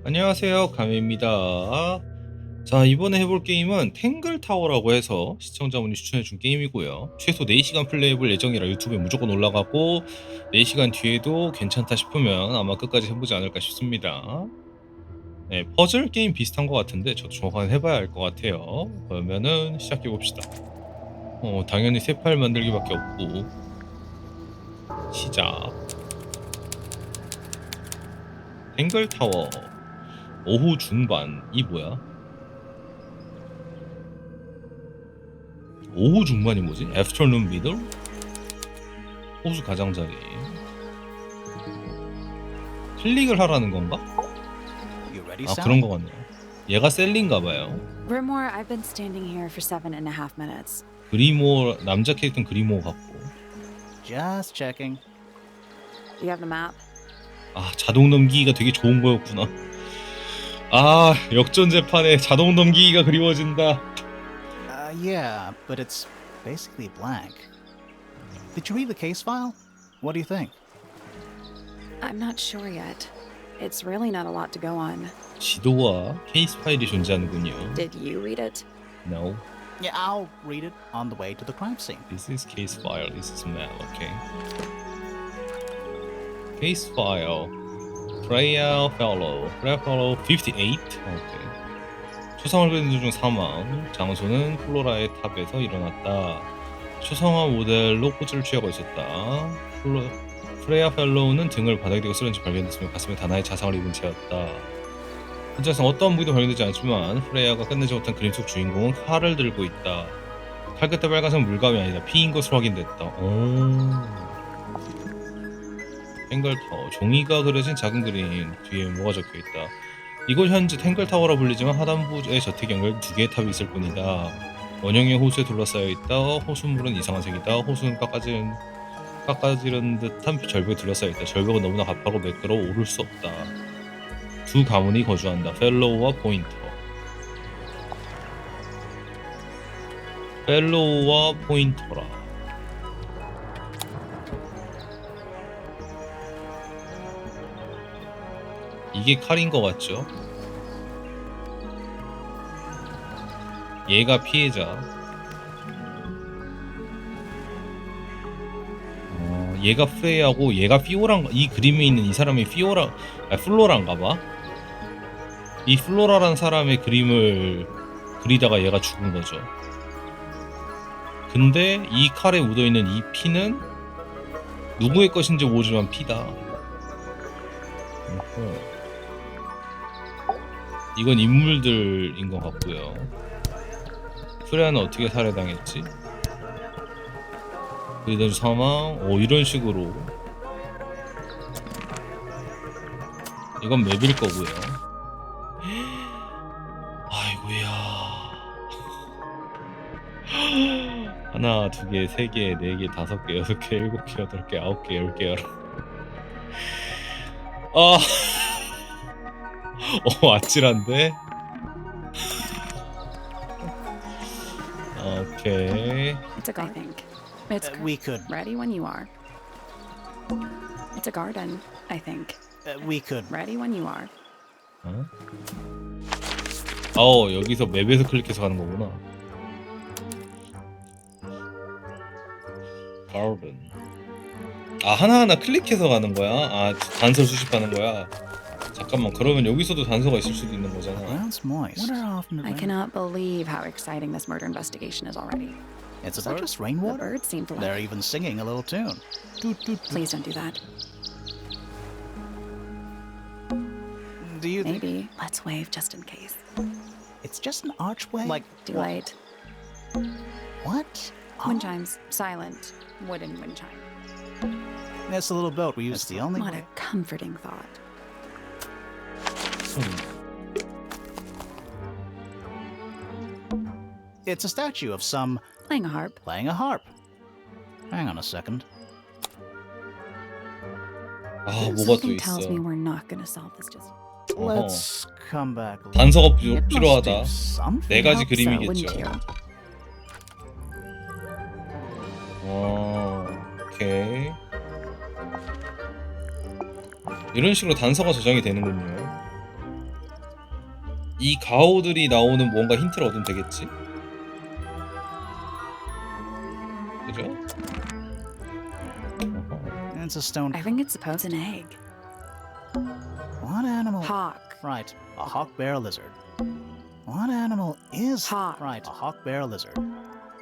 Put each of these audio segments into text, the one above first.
안녕하세요, 가메입니다. 자, 이번에 해볼 게임은 탱글타워라고 해서 시청자분이 추천해준 게임이고요. 최소 4시간 플레이해볼 예정이라 유튜브에 무조건 올라가고 4시간 뒤에도 괜찮다 싶으면 아마 끝까지 해보지 않을까 싶습니다. 네, 퍼즐 게임 비슷한 것 같은데 저도 정확하게 해봐야 할 것 같아요. 그러면은 시작해봅시다. 당연히 새 파일 만들기밖에 없고 시작. 탱글타워 오후 중반. 이 뭐야? 오후 중반이 뭐지? Afternoon middle? 호수 가장자리. 클릭을 하라는 건가? 아, 그런 거 같네요. 얘가 셀린가봐요. Grimore, I've been standing here for 7.5 minutes. 그리모, 남자 캐릭터는 그리모 같고. Just checking. You have the map? 아, 자동 넘기기가 되게 좋은 거였구나. 아, 역전재판에 자동 넘기기가 그리워진다. Yeah, but it's basically blank. Did you read the case file? What do you think? I'm not sure yet. It's really not a lot to go on. 지도와 케이스 파일이 존재하는군요. Did you read it? No. Yeah, I'll read it on the way to the crime scene. This is case file. This is map. Okay. Case file. Freya Fellow. 58. Okay. 초상을 그리는 중 사망. 장소는 플로라의 탑에서 일어났다. 초상화 모델로 포즈를 취하고 있었다. 프레야 펠로우는 등을 바닥에 대고 쓰러진 채 발견됐으며 가슴에 다나의 자상을 입은 채였다. 현장에서 어떠한 무기도 발견되지 않지만 프레야가 끝내지 못한 그림 속 주인공은 칼을 들고 있다. 칼 끝에 빨간색 물감이 아니다. 피인 것으로 확인됐다. 탱글타워. 종이가 그려진 작은 그림. 뒤에 뭐가 적혀있다. 이곳 현재 탱글타워라 불리지만 하단부의 저택 연결 2개의 탑이 있을 뿐이다. 원형의 호수에 둘러싸여 있다. 호수물은 이상한 색이다. 호수는 깎아지른 듯한 절벽에 둘러싸여 있다. 절벽은 너무나 가파르고 매끄러워 오를 수 없다. 두 가문이 거주한다. 펠로우와 포인터. 펠로우와 포인터라. 이게 칼인 것 같죠? 얘가 피해자. 얘가 프레이하고 얘가 피오란가. 이 그림에 있는 이 사람이 플로라인가봐. 이 플로라란 사람의 그림을 그리다가 얘가 죽은 거죠. 근데 이 칼에 묻어있는 이 피는 누구의 것인지 모르지만 피다. 이건 인물들인 것 같고요. 프레야는 어떻게 살해당했지? 그리던 사망. 이런 식으로. 이건 맵일 거고요. 아이고야. 하나, 두 개, 세 개, 네 개, 다섯 개, 여섯 개, 일곱 개, 여덟 개, 아홉 개, 열 개. 아찔한데? 오케이. It's a garden. I think. It's We could. ready when you are. It's a garden, I think. We could. Ready when you are. 여기서 맵에서 클릭해서 가는 거구나. 가든. 하나하나 클릭해서 가는 거야? 단서 수집하는 거야? 잠깐만, 그러면 여기서도 단서가 있을 수도 있는 거잖아. Ground's moist. What are often I cannot believe how exciting this murder investigation is already. Is that just The rainwater? birds seem to They're like. even singing a little tune. Toot, toot, toot. Please don't do that. Do you think Maybe let's wave just in case. it's just an archway? Like Too late. what? Wind chimes, silent, wooden wind chime. It's a little boat we use. It's the only What way. a comforting thought. It's a statue of some Playing a harp. playing a harp. Hang on a second. 뭐가 또 Something 있어. tells me we're not gonna solve this just. Let's come back. a little. 단서가 It must 필요하다. do something. 네 가지 Hope so, 그림이겠죠. wouldn't you? 오케이. 이런 식으로 단서가 저장이 되는군요. 이 가오들이 나오는 뭔가 힌트를 얻으면 되겠지? 그죠? It's a stone. I think it's supposed an egg. What animal? Hawk. Right, a hawk bear lizard. What animal is Hawk. right? A hawk bear lizard.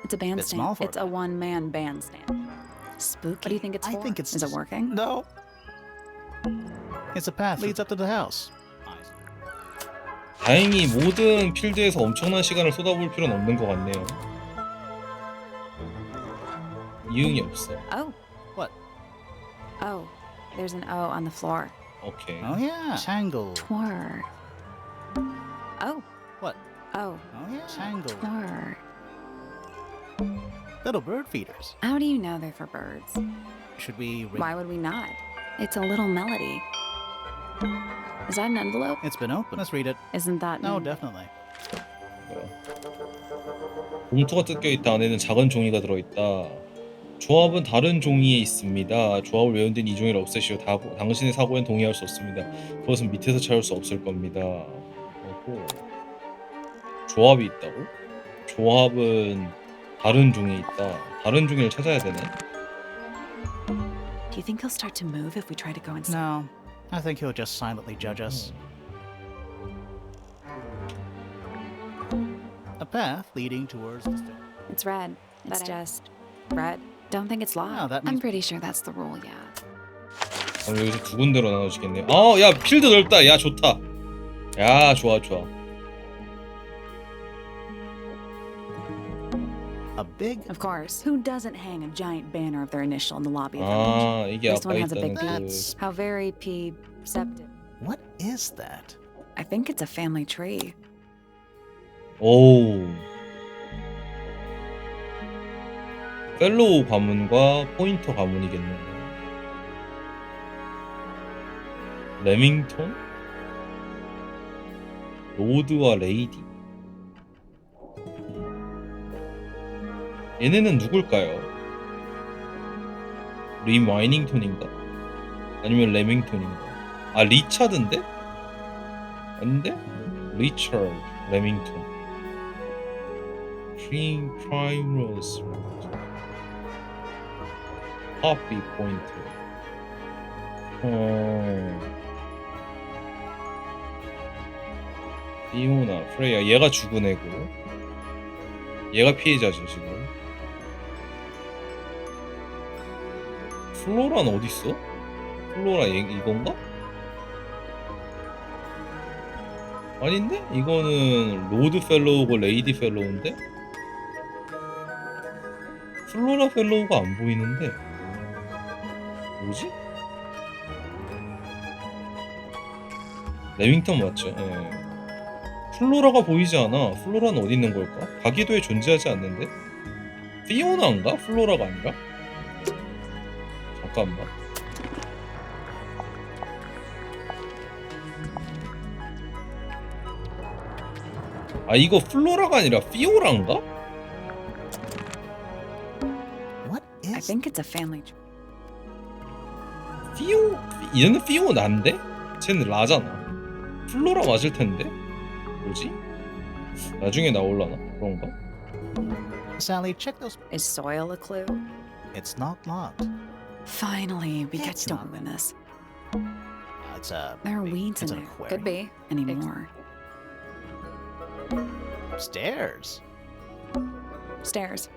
It's a Bit small bandstand. for It's a one-man bandstand. Spooky. What do you think it's I for? think it's Is it just- working? No. It's a path leads up to the house. 다행히 모든 필드에서 엄청난 시간을 쏟아부을 필요는 없는 것 같네요. 이응이 없어. Oh. What? Oh. There's an O on the floor. 오케이. Oh yeah, Tangle. Twir. Oh. What? Oh. Oh yeah, Tangle. Twir. Little bird feeders. How do you know they're for birds? Should we? Why would we not? It's a little melody. Is that an envelope? It's been open. Let's read it. Isn't that No, an- definitely. 봉투가 뜯겨 있다. 안에는 작은 종이가 들어 있다. 조합은 다른 종이에 있습니다. 조합을 외운 뒤는 이 종이를 없애시오. 당신의 사고엔 동의할 수 없습니다. 그것은 밑에서 찾을 수 없을 겁니다. 그리고 조합이 있다고? 조합은 다른 종이에 있다. 다른 종이를 찾아야 되네. Do you think he'll start to move if we try to go inside? No, I think he'll just silently judge us. A path leading towards the stone. It's red. It's just red. Don't think it's locked. No, that I'm means- pretty sure that's the rule, yeah. 그럼 여기서 두 군데로 나눠지겠네요. 아, 야 필드 넓다. 야 좋다. 야 좋아 좋아. A big. Of course. Who doesn't hang a giant banner of their initial in the lobby of the village? 아 이게 This 아까 one has a 있다는 big 그. That's- How very perceptive. What is that? I think it's a family tree. 오. 펠로우 가문과 포인터 가문이겠네요. 레밍턴? 로드와 레이디? 얘네는 누굴까요? 리마이닝턴인가? 아니면 레밍턴인가? 아 리차드인데? 아닌데? 리처드 레밍턴 프라이머스 하피 포인트 피오나 프레이야 얘가 죽은 애고 얘가 피해자죠 지금. 플로라는 어딨어? 플로라 이건가? 아닌데? 이거는 로드 펠로우고 레이디 펠로우인데? 플로라 펠로우가 안 보이는데 뭐지? 레밍턴 맞죠? 예. 플로라가 보이지 않아. 플로라는 어디 있는 걸까? 가기도에 존재하지 않는데? 피오나인가? 플로라가 아니라? 잠깐만. 아 이거 플로라가 아니라 피오라인가? What I is? think it's a family tree. 얘는 피오나인데? 쟤는 라잖아. 플로라 맞을 텐데? 뭐지? 나중에 나올라나? 그런가? Sally, check those. Is soil a clue? It's not locked. Finally, we get It's to not. open this. It's a. There are weeds in It's an there. Could be. Anymore. Stairs. Stairs.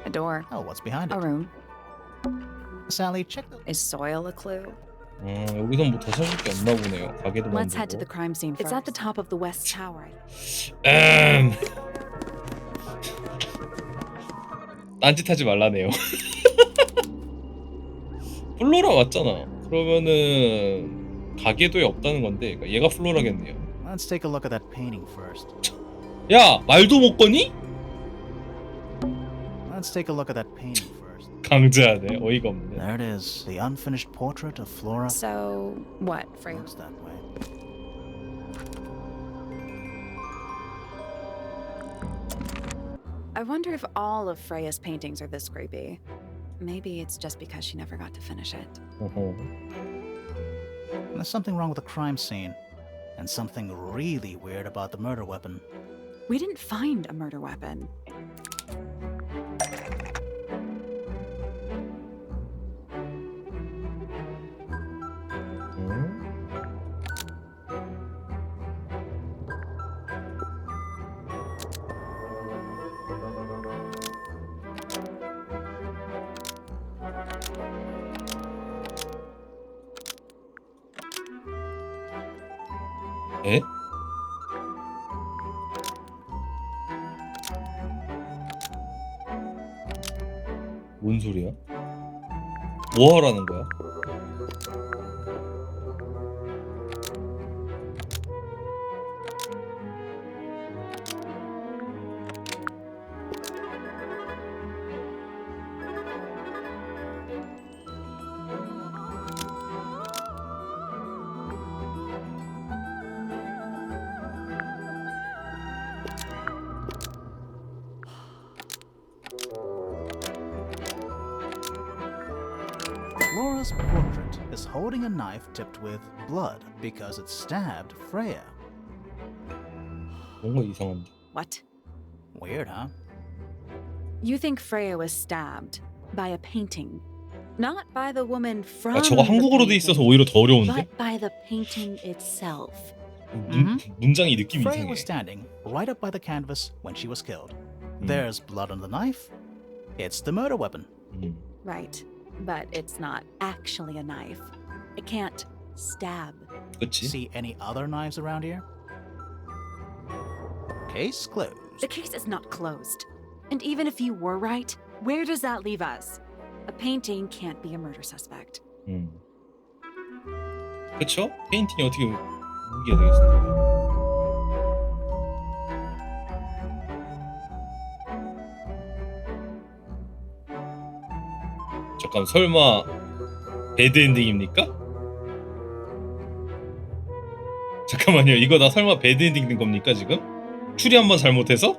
A door. Oh, what's behind A it? room. Sally, check those. Is soil a clue? 여기선 뭐 더 찾을 게 없나 보네요. 가게도 Let's head to 만들고. the crime scene first. It's at the top of the west tower. 딴짓하지 말라네요. 플로라 맞잖아. 그러면은 가게도에 없다는 건데 그러니까 얘가 플로라겠네요. Let's take a look at that painting first. 야 말도 못 거니? Let's take a look at that painting first. 강제하네. 어이가 없네. There it is, the unfinished portrait of Flora. So, what, Freya? Looks that way. I wonder if all of Freya's paintings are this creepy. Maybe it's just because she never got to finish it. 어허. There's something wrong with the crime scene. and something really weird about the murder weapon. We didn't find a murder weapon. 에? 뭔 소리야? 뭐 하라는 거야? Flora's portrait is holding a knife tipped with blood because it stabbed Freya. 뭔가 이상한데. What? Weird, huh? You think Freya was stabbed by a painting, not by the woman from 아, 저거 the 한국어로 돼 있어서 painting, 오히려 더 어려운데? but by the painting itself. 문장이 느낌이 Freya 이상해. was standing right up by the canvas when she was killed. There's blood on the knife. It's the murder weapon. Right, but it's not actually a knife. It can't stab. 그치? See any other knives around here? Case closed. The case is not closed. And even if you were right, where does that leave us? A painting can't be a murder suspect. 그쵸? 페인팅이 어떻게 무기가 되겠어? 잠깐, 설마 배드 엔딩입니까? 잠깐만요, 이거 나 설마 배드 엔딩 된 겁니까 지금? 추리 한번 잘못해서?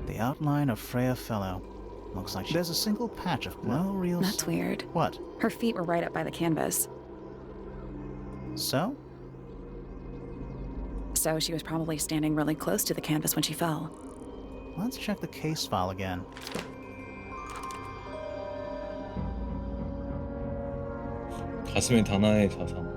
The outline of Freya Fellow. Looks like there's a single patch of no real... That's weird. What? Her feet were right up by the canvas. So? So she was probably standing really close to the canvas when she fell. Let's check the case file again. 가슴에 다나의 자상.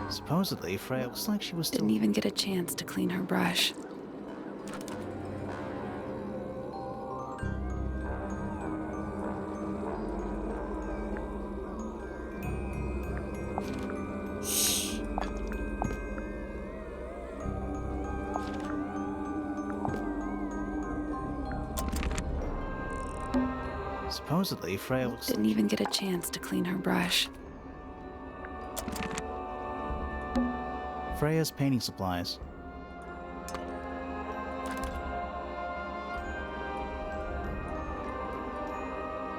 Supposedly, Freya looks like she was still... Didn't even get a chance to clean her brush. Supposedly, Freya looks... Didn't even get a chance to clean her brush. Freya's painting supplies.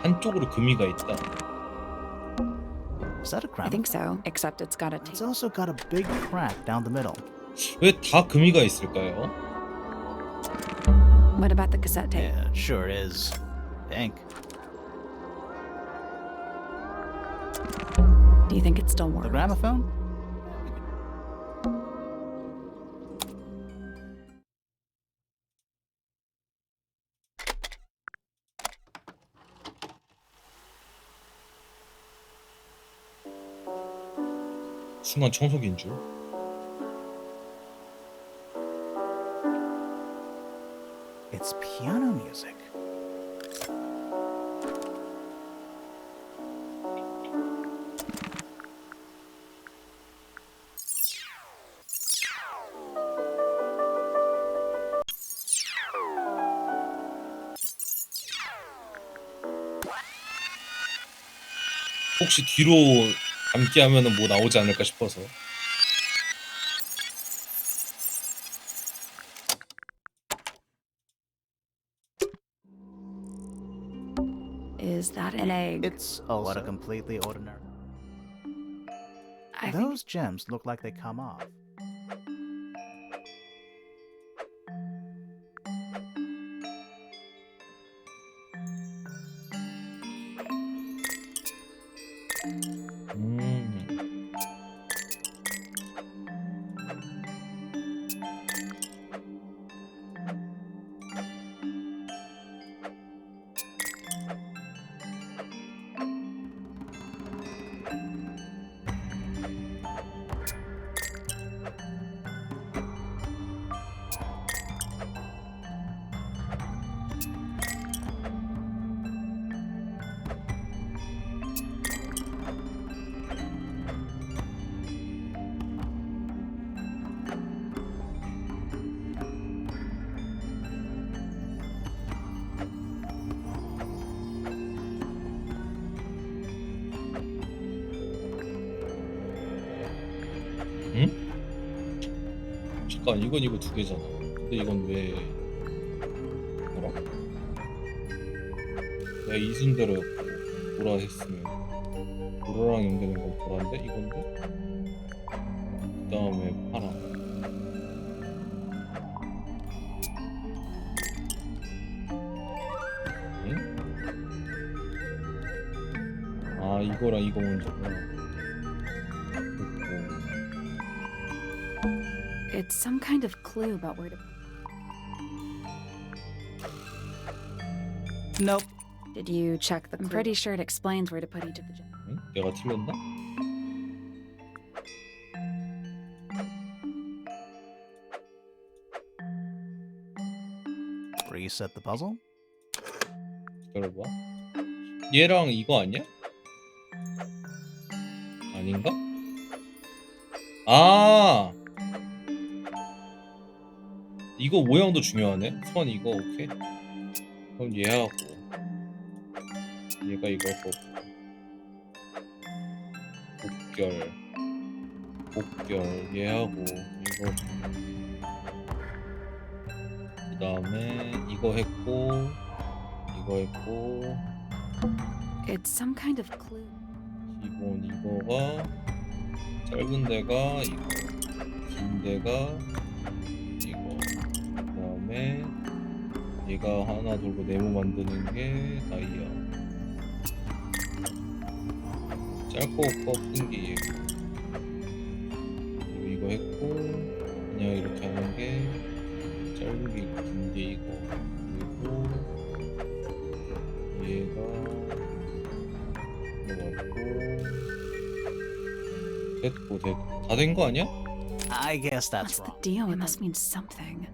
한쪽으로 금이가 있다. Is that a I crown? think so, except it's got a It's tape. also got a big crack down the middle. 왜 다 금이가 있을까요? What about the cassette tape? Yeah, it sure is. Pink. Do you think it still The works? gramophone? 순간 청소기인 줄. It's piano music. 혹시 뒤로 감기 하면은 뭐 나오지 않을까 싶어서. Is that an egg? It's what a completely ordinary. I think Those gems look like they come off. 잠깐 이거 두 개잖아. 근데 이건 왜 뭐라? 내가 이 순대로였고 보라 했으면 보라랑 연결된 건 보라인데 이건데 그 다음에 파랑. 응? 아 이거랑 이거 먼저구나. it's some kind of clue about where to. Nope. Did you check the? I'm pretty sure it explains where to put each of the gems. 응? 내가 틀렸나? Reset the puzzle. 기다려봐. 얘랑 이거 아니야? 아닌가? 아 이거 모양도 중요하네. 선 이거 오케이. 그럼 얘하고 얘가 이거 거 복결 얘하고 이거 그 다음에 이거 했고 이거 했고 It's some kind of clue. 기본 이거가 짧은 데가 이거 긴 데가 이거 그 다음에 얘가 하나 돌고 네모 만드는 게 다이아 짧고 꺾은 게 얘고 그리고 이거 했고 그냥 이렇게 하는 게 짧은 게 있고 긴 게 이거 그리고 얘가 이거 맞고 됐고 다 된 거 아니야? I guess that's What's the wrong. deal? It must mean something.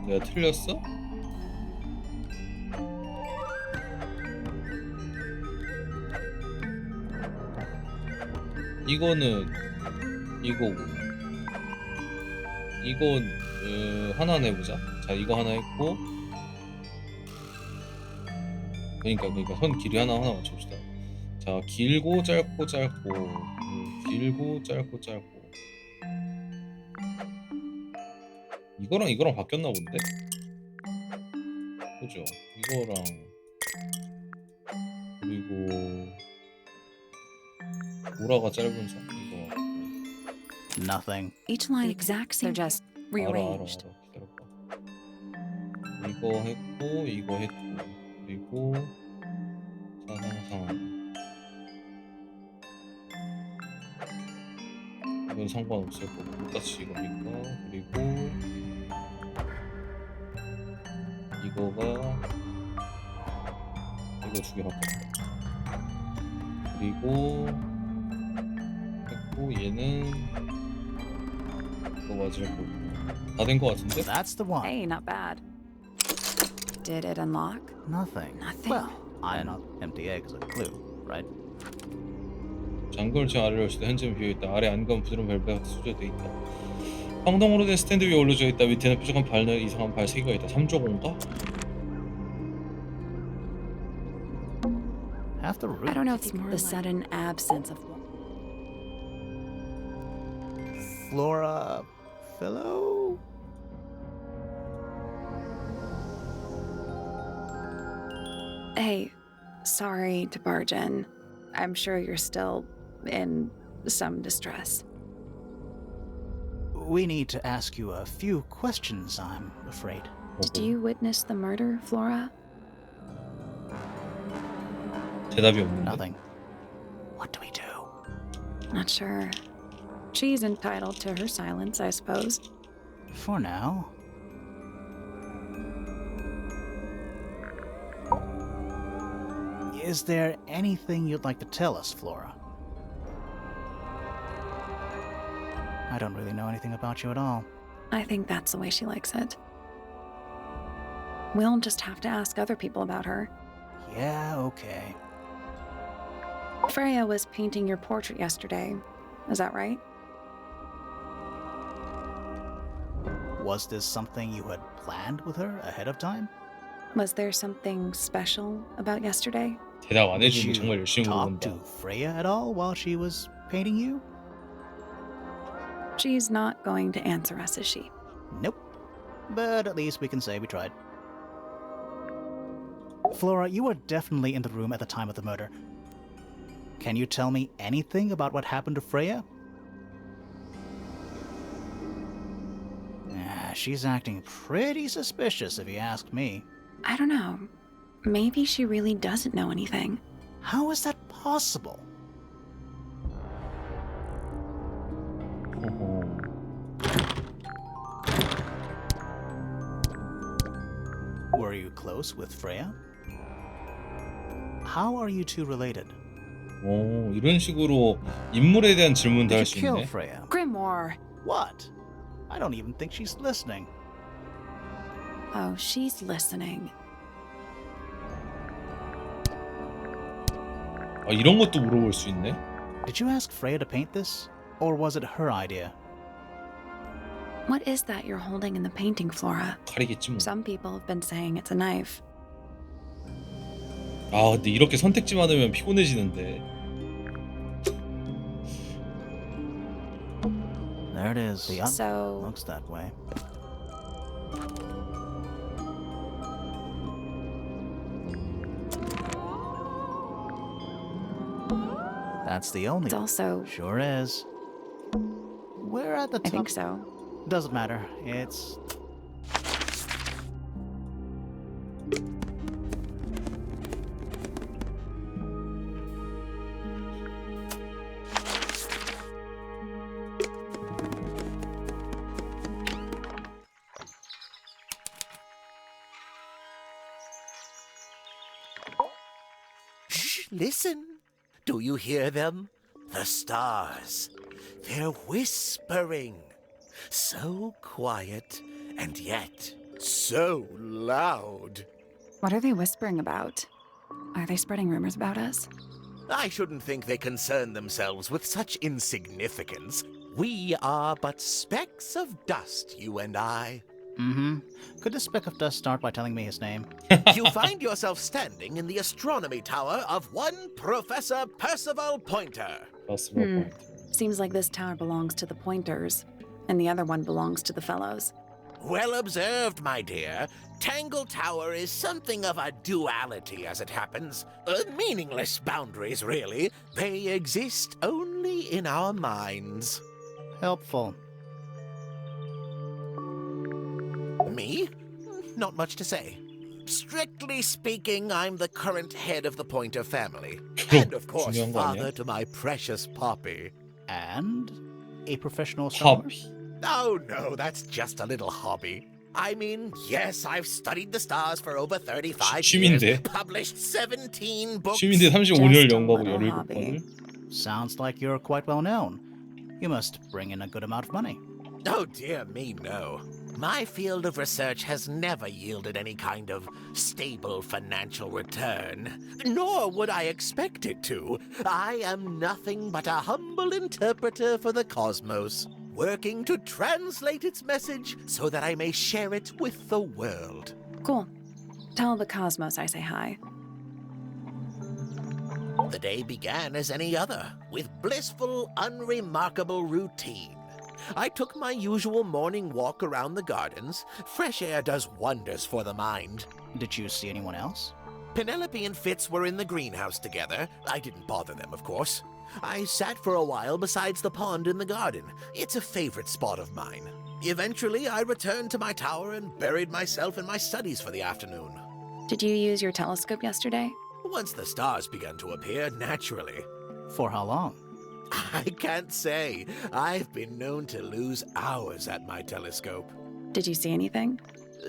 내가 틀렸어? 이거는 이거고 이건 하나 내보자. 자 이거 하나 했고 그러니까 선 길이 하나 맞춰봅시다. 자 길고 짧고 길고 짧고 이거랑 바뀌었나 본데? 그죠? 이거랑 그리고 보라가 짧은 선 이거 같고 Nothing. Each line exact same. They're just rearranged. 기다려봐. 이거 했고 이거 했고 그리고 사상상 이건 상관없을 거고 똑같이 이거니까 그리고 이거가 이거 두 개 바뀌었다. 그리고 했고 얘는 이거 맞을 거고 다 된 거 같은데? That's the one. Hey, not bad. Did it unlock? Nothing. Nothing. Well, I not empty egg is a clue, right? 장골층 아래로 올수도 현재는 비어있다. 아래 안감 부드러운 벨벳 수저돼 있다. 황동으로 된 스탠드 위에 올려져 있다. 밑에는 뾰족한 발열 이상한 발 3개가 있다. 3조공가? Half the root. I don't know if it's more the sudden absence of. Flora. Philo? Hey, sorry to barge in. I'm sure you're still in some distress. We need to ask you a few questions, I'm afraid. Did you witness the murder, Flora? 대답이 없는데. Nothing. What do we do? Not sure. She's entitled to her silence, I suppose. For now. Is there anything you'd like to tell us, Flora? I don't really know anything about you at all. I think that's the way she likes it. We'll just have to ask other people about her. Yeah, okay. Freya was painting your portrait yesterday. Is that right? Was this something you had planned with her ahead of time? Was there something special about yesterday? 대답 안 Did 해주고 you 정말 열심히 talk to 물어본다. Freya at all while she was painting you? She's not going to answer us, is she? Nope. But at least we can say we tried. Flora, you were definitely in the room at the time of the murder. Can you tell me anything about what happened to Freya? She's acting pretty suspicious if you ask me. I don't know. Maybe she really doesn't know anything. How is that possible? Were you close with Freya? How are you two related? 오, 이런 식으로 인물에 대한 질문도 Did 할 you 수 kill 있네. Freya? Grimoire! What? I don't even think she's listening. Oh, she's listening. 아, 이런 것도 물어볼 수 있네. Did you ask Freya to paint this? Or was it her idea? What is that you're holding in the painting, Flora? 칼이겠지 뭐. Some people have been saying it's a knife. 아, 근데 이렇게 선택지 많으면 피곤해지는데. There it is. The So, looks that way. That's the only it's one. also... Sure is. We're at the I top. think so. Doesn't matter. It's... Shh, listen. Do you hear them? The stars. They're whispering. So quiet, and yet so loud. What are they whispering about? Are they spreading rumors about us? I shouldn't think they concern themselves with such insignificance. We are but specks of dust, you and I. Mm-hmm. Could this speck of dust start by telling me his name? You find yourself standing in the astronomy tower of one Professor Percival Pointer. 맞습니다. Seems like this tower belongs to the Pointers, and the other one belongs to the Fellows. Well observed, my dear. Tangle Tower is something of a duality, as it happens. Meaningless boundaries, really. They exist only in our minds. Helpful. Me? Not much to say. Strictly speaking, I'm the current head of the Pointer family. And of course, 중요한 거 father 아니야? to my precious Poppy. And a professional astronomer? 팝. Oh no, that's just a little hobby. I mean, yes, I've studied the stars for over 35 취미인데? years, published 17 books. 취미인데 35년 Just a 연구하고 little 17번을. Sounds like you're quite well known. You must bring in a good amount of money. Oh dear me, no. My field of research has never yielded any kind of stable financial return, nor would I expect it to. I am nothing but a humble interpreter for the cosmos, working to translate its message so that I may share it with the world. Cool. Tell the Cosmos I say hi. The day began as any other, with blissful, unremarkable routine. I took my usual morning walk around the gardens. Fresh air does wonders for the mind. Did you see anyone else? Penelope and Fitz were in the greenhouse together. I didn't bother them, of course. I sat for a while besides the pond in the garden. It's a favorite spot of mine. Eventually, I returned to my tower and buried myself in my studies for the afternoon. Did you use your telescope yesterday? Once the stars began to appear, naturally. For how long? I can't say. I've been known to lose hours at my telescope. Did you see anything?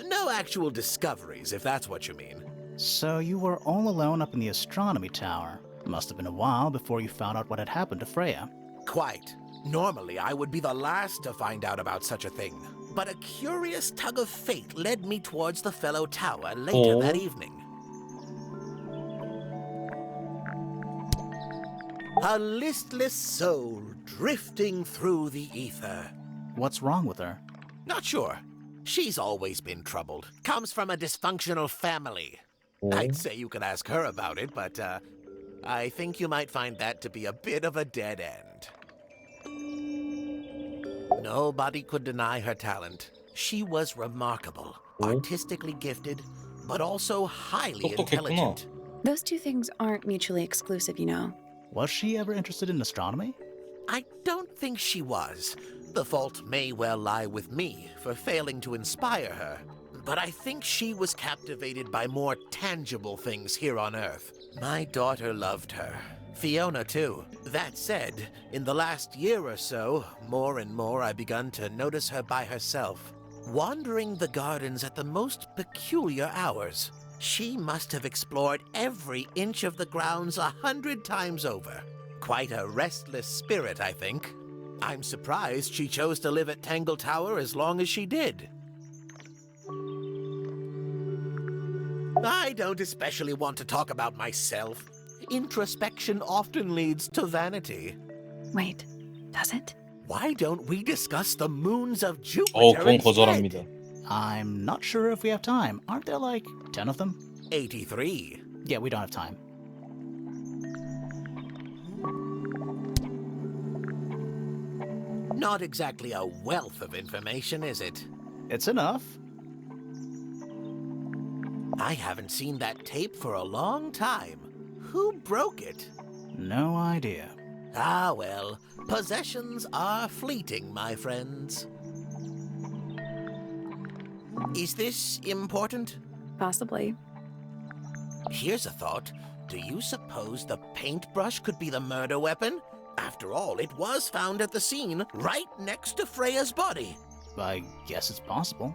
No actual discoveries, if that's what you mean. So you were all alone up in the astronomy tower. Must have been a while before you found out what had happened to Freya. Quite. Normally, I would be the last to find out about such a thing. But a curious tug of fate led me towards the fellow tower later that evening. A listless soul drifting through the ether. What's wrong with her? Not sure. She's always been troubled. Comes from a dysfunctional family. I'd say you could ask her about it, but I think you might find that to be a bit of a dead end. Nobody could deny her talent. She was remarkable, artistically gifted, but also highly intelligent. Those two things aren't mutually exclusive, you know. Was she ever interested in astronomy? I don't think she was. The fault may well lie with me for failing to inspire her. But I think she was captivated by more tangible things here on Earth. My daughter loved her. Fiona, too. That said, in the last year or so, more and more I've begun to notice her by herself, wandering the gardens at the most peculiar hours. She must have explored every inch of the grounds 100 times over. Quite a restless spirit, I think. I'm surprised she chose to live at Tangle Tower as long as she did. I don't especially want to talk about myself. Introspection often leads to vanity. Wait, does it? Why don't we discuss the moons of Jupiter 그건 instead? 거절합니다. I'm not sure if we have time. Aren't there like 10 of them? 83. Yeah, we don't have time. Not exactly a wealth of information, is it? It's enough. I haven't seen that tape for a long time. Who broke it? No idea. Ah, well, possessions are fleeting, my friends. Is this important? Possibly. Here's a thought. Do you suppose the paintbrush could be the murder weapon? After all, it was found at the scene, right next to Freya's body. I guess it's possible.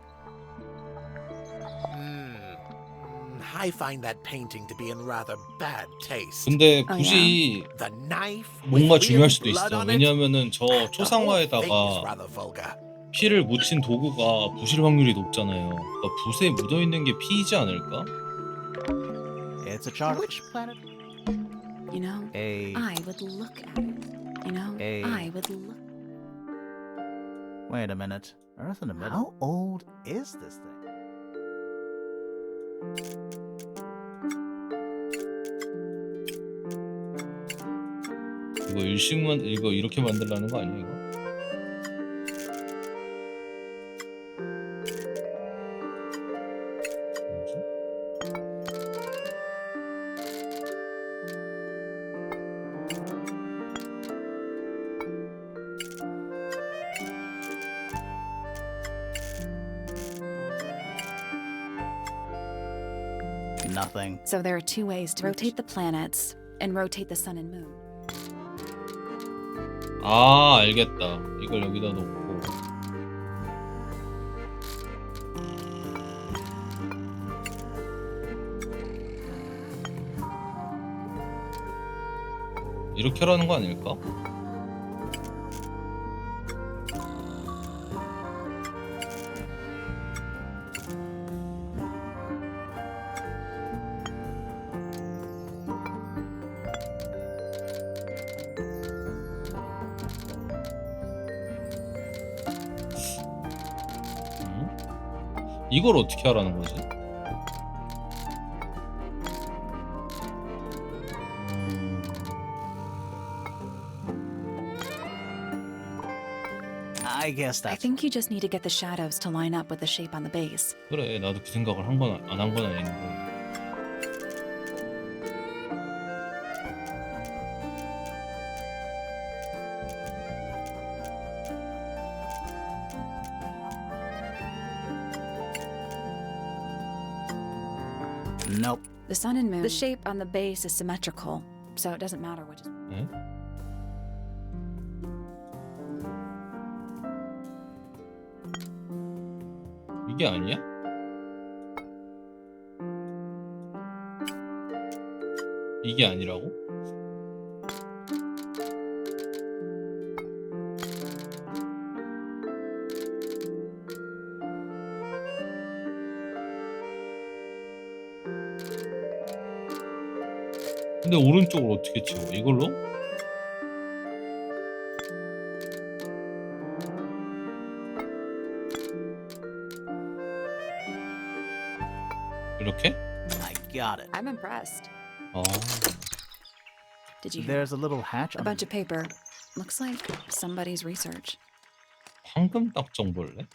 I find that painting to be in rather bad taste. 근데 굳이 The knife 뭔가 with 중요할 weird 수도 blood 있어. on it? 왜냐면은 저 The whole thing is 초상화에다가 rather vulgar. 피를 묻힌 도구가 부실 확률이 높잖아요. 그러니까 붓에 묻어 있는 게 피이지 않을까? It's a chart. Which planet? You know, A. I would look at it. You know, I would look. Wait a minute. Earth in the middle. How old is this thing? 이거 일식만 이거 이렇게 만들라는 거 아니야 이거? Nothing. So there are two ways to rotate the planets and rotate the sun and moon. 아 알겠다. 이걸 여기다 놓고 이렇게 하라는 거 아닐까? 이걸 어떻게 하라는 거지? I guess I that's. think you just need to get the shadows to line up with the shape on the base. 그래 나도 그 생각을 안 한 건 아닌데 Nope. The sun and moon. The shape on the base is symmetrical, so it doesn't matter which is. 응? 이게 아니야? 이게 아니라고? 근데 오른쪽을 어떻게 치워? 이걸로? 이렇게? I got it. I'm impressed. 어. Did you hear? There's a little hatch A on bunch of paper. Looks like somebody's research. 황금 딱정벌레?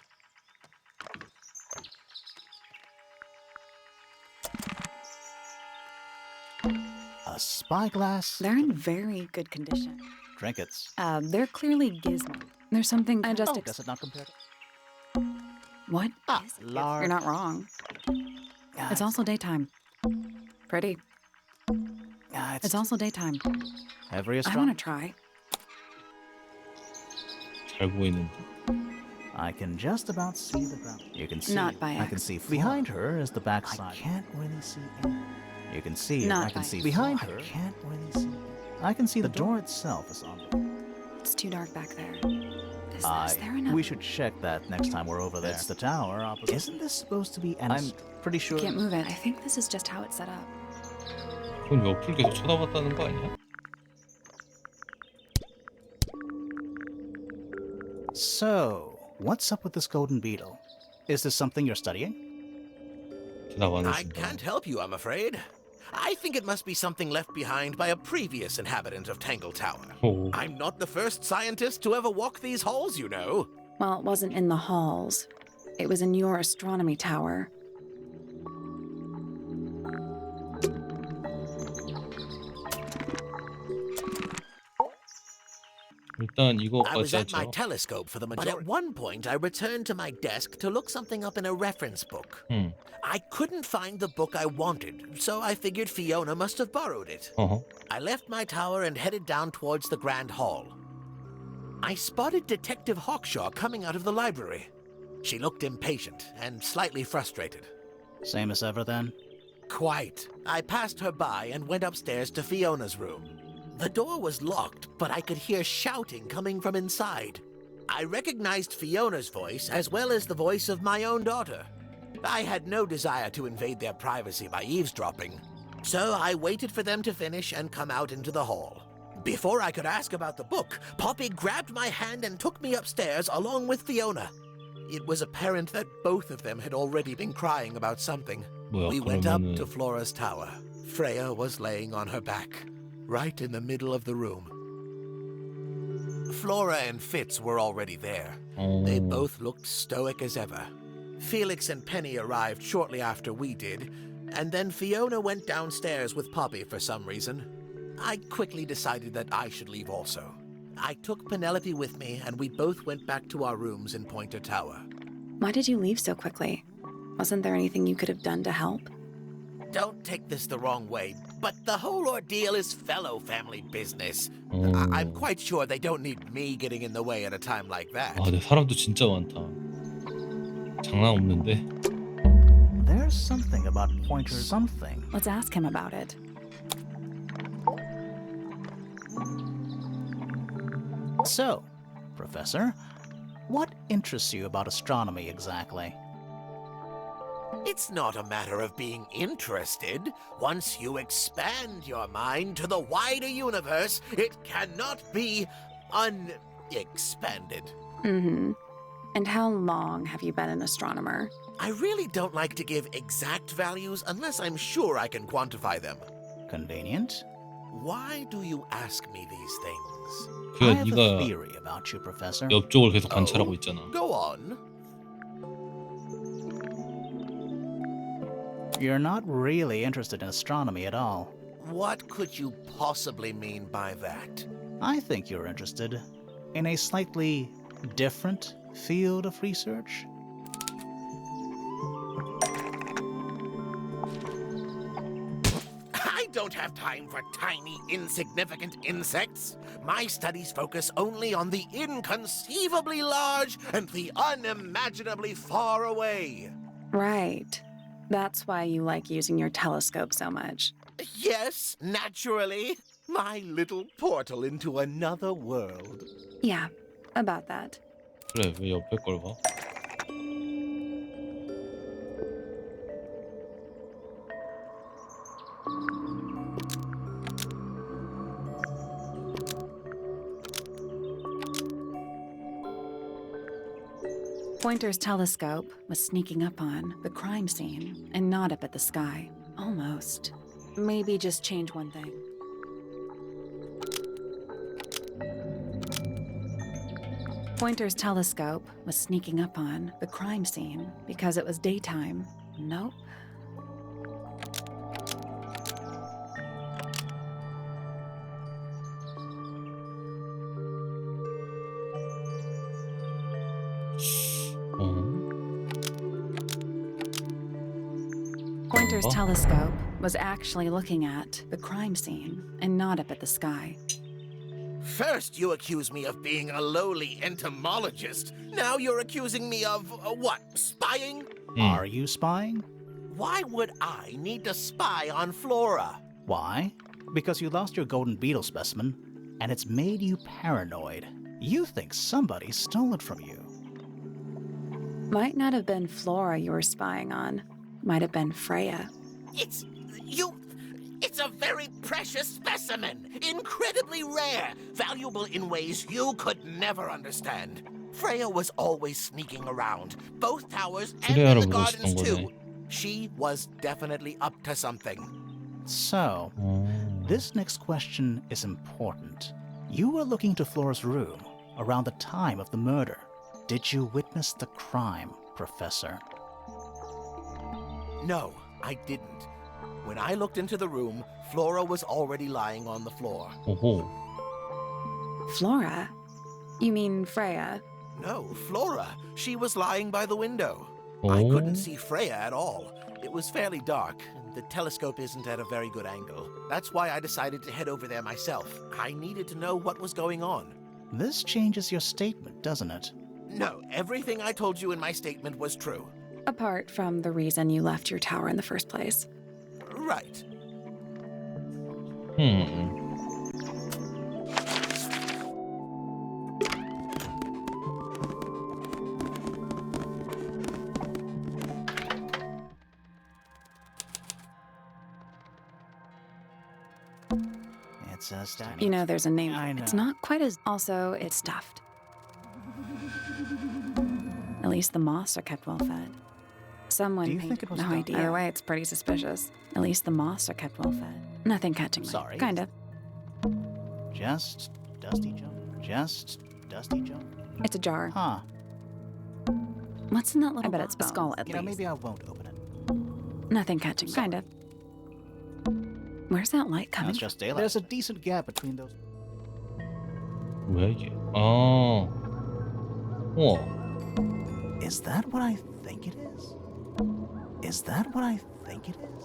a spyglass. They're in very good condition. Trinkets. They're clearly gizmo. There's something I just. Oh, does it not compare to... What? Ah, is it? large. You're not wrong. Ah, It's also daytime. Pretty. It's also daytime. every I astronomer. want to try. 잘 보이는데. I can just about see the ground. You can see. Not by I can see. Behind her is the backside. I can't really see in. You can see. Not I can by see behind her. I can't really see. I can see the door itself is on. It's too dark back there. Is there enough? We should check that next time we're over there. It's the tower opposite. Isn't this supposed to be? I'm pretty sure. Can't move it. I think this is just how it's set up. 그건 옆을 계속 쳐다봤다는 거 아니야? So, what's up with this golden beetle? Is this something you're studying? 대답 안 I 해준다. can't help you, I'm afraid. I think it must be something left behind by a previous inhabitant of Tangle Tower. 오. I'm not the first scientist to ever walk these halls, you know. Well, it wasn't in the halls. It was in your astronomy tower. 일단 I was 이거까지 at my 하죠. telescope for the majority. But at one point, I returned to my desk to look something up in a reference book. 응. I couldn't find the book I wanted, so I figured Fiona must have borrowed it. 어허. I left my tower and headed down towards the Grand Hall. I spotted Detective Hawkshaw coming out of the library. She looked impatient and slightly frustrated. Same as ever then? Quite. I passed her by and went upstairs to Fiona's room. The door was locked, but I could hear shouting coming from inside. I recognized Fiona's voice as well as the voice of my own daughter. I had no desire to invade their privacy by eavesdropping, so I waited for them to finish and come out into the hall. Before I could ask about the book, Poppy grabbed my hand and took me upstairs along with Fiona. It was apparent that both of them had already been crying about something. 뭐야, We went up 그러면은 to Flora's tower. Freya was laying on her back, right in the middle of the room. Flora and Fitz were already there. They 어. both looked stoic as ever. Felix and Penny arrived shortly after we did, and then Fiona went downstairs with Poppy for some reason. I quickly decided that I should leave also. I took Penelope with me, and we both went back to our rooms in Pointer Tower. Why did you leave so quickly? Wasn't there anything you could have done to help? Don't take this the wrong way, but the whole ordeal is fellow family business. 어. I'm quite sure they don't need me getting in the way at a time like that. 아, 근데 사람도 진짜 많다. 장난 없는데. There's something about Pointer something. Let's ask him about it. So, Professor, what interests you about astronomy exactly? It's not a matter of being interested. Once you expand your mind to the wider universe, it cannot be unexpanded. Mm-hmm. And how long have you been an astronomer? I really don't like to give exact values unless I'm sure I can quantify them. Convenient. Why do you ask me these things? I 그가 have a 네가 theory about you, Professor. 옆쪽을 계속 관찰하고 있잖아. Go on. You're not really interested in astronomy at all. What could you possibly mean by that? I think you're interested in a slightly different field of research. don't have time for tiny, insignificant insects. My studies focus only on the inconceivably large and the unimaginably far away. Right. That's why you like using your telescope so much. Yes, naturally. My little portal into another world. Yeah, about that. 그래, 왜 옆에 걸 봐? Pointer's telescope was sneaking up on the crime scene and not up at the sky. Almost. Maybe just change one thing. Pointer's telescope was sneaking up on the crime scene because it was daytime. Nope. Pointer's telescope was actually looking at the crime scene and not up at the sky. First, you accuse me of being a lowly entomologist. Now you're accusing me of, what, spying? Are you spying? Why would I need to spy on Flora? Why? Because you lost your golden beetle specimen, and it's made you paranoid. You think somebody stole it from you. Might not have been Flora you were spying on. Might have been Freya. It's a very precious specimen. Incredibly rare. Valuable in ways you could never understand. Freya was always sneaking around. Both towers and in the gardens too. She was definitely up to something. So, this next question is important. You were looking to Flora's room around the time of the murder. Did you witness the crime, Professor? No, I didn't. When I looked into the room, Flora was already lying on the floor. 오호. Flora? You mean Freya? No, Flora. She was lying by the window. I couldn't see Freya at all. It was fairly dark. The telescope isn't at a very good angle. That's why I decided to head over there myself. I needed to know what was going on. This changes your statement, doesn't it? No, everything I told you in my statement was true. Apart from the reason you left your tower in the first place. Right. It's a stat. You know, there's a name. I know. It's not quite as... Also, it's stuffed. At least the moths are kept well fed. Someone Do you painted... think it was No stuffed? idea. Either way, it's pretty suspicious. At least the moths are kept well fed. Nothing catching light. Sorry. Kind of. Just Dusty Jump. Just Dusty Jump. It's a jar. Huh. What's in that little... I bet it's a skull, at You know, least. maybe I won't open it. Nothing catching. Kind of. Where's that light No, coming it's from? just daylight. There's a decent gap between those. 뭐야 이게? 아. 우와. Is that what I think it is? Is that what I think it is?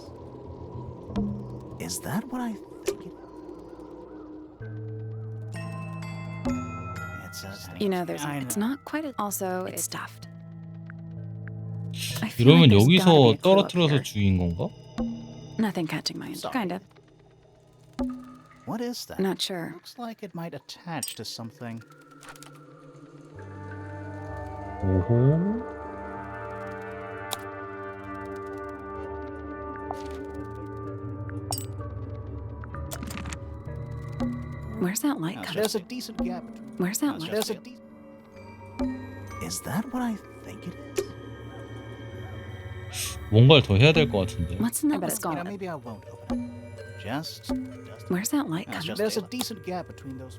Is that what I think it is? It's a... You know, there's... I It's know. not quite as... Also, it's stuffed. I feel 이러면 like there's gotta be 여기서 a clue up 떨어뜨려서 here. 죽인 건가? Nothing catching my... Sorry. Kind of. What is that? Not sure. Looks like it might attach to something. 오호. Where's that light No, coming there's a from? decent gap between... Where's No, that it's light? just a de- Is that what I think it is? 뭔가를 더 해야 될 것 같은데. What's in that You skull? know, maybe I won't open it. Just... Where's that light No, it's coming just there's a decent gap between those...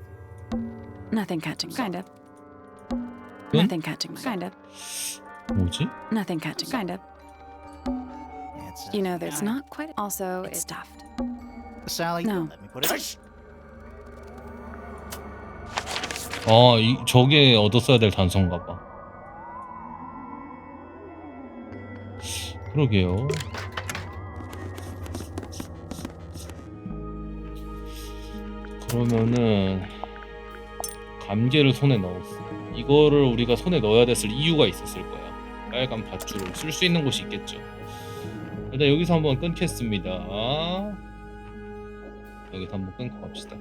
Nothing catching. Kind of. 응? Nothing catching. Kind of. 뭐지? Nothing catching. Kind of. It's You know, there's not quite... Also, it's stuffed. Sally, No. let me put it... 아, 저게 얻었어야 될 단서인가 봐. 그러게요. 그러면은 감개를 손에 넣었어. 이거를 우리가 손에 넣어야 됐을 이유가 있었을 거야. 빨간 밧줄을 쓸 수 있는 곳이 있겠죠. 일단 여기서 한번 끊겠습니다. 여기서 한번 끊고 갑시다.